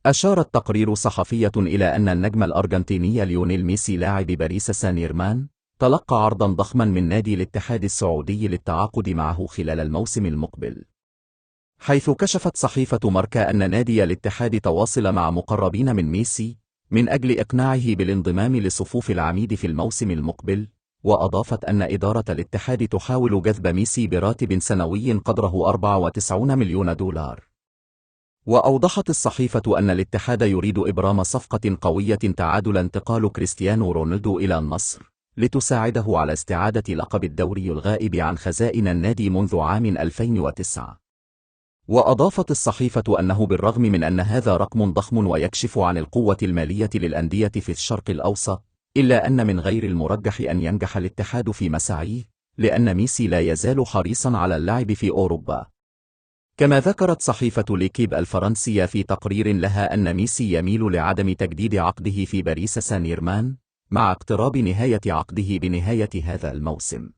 أشارت تقرير صحفية إلى أن النجم الأرجنتيني ليونيل ميسي لاعب باريس سان جيرمان تلقى عرضا ضخما من نادي الاتحاد السعودي للتعاقد معه خلال الموسم المقبل، حيث كشفت صحيفة ماركا أن نادي الاتحاد تواصل مع مقربين من ميسي من أجل إقناعه بالانضمام لصفوف العميد في الموسم المقبل، وأضافت أن إدارة الاتحاد تحاول جذب ميسي براتب سنوي قدره 94 مليون دولار. وأوضحت الصحيفة أن الاتحاد يريد إبرام صفقة قوية تعادل انتقال كريستيانو رونالدو إلى النصر لتساعده على استعادة لقب الدوري الغائب عن خزائن النادي منذ عام 2009. وأضافت الصحيفة أنه بالرغم من أن هذا رقم ضخم ويكشف عن القوة المالية للأندية في الشرق الأوسط، إلا أن من غير المرجح أن ينجح الاتحاد في مساعيه، لأن ميسي لا يزال حريصا على اللعب في أوروبا. كما ذكرت صحيفة ليكيب الفرنسية في تقرير لها أن ميسي يميل لعدم تجديد عقده في باريس سان جيرمان مع اقتراب نهاية عقده بنهاية هذا الموسم.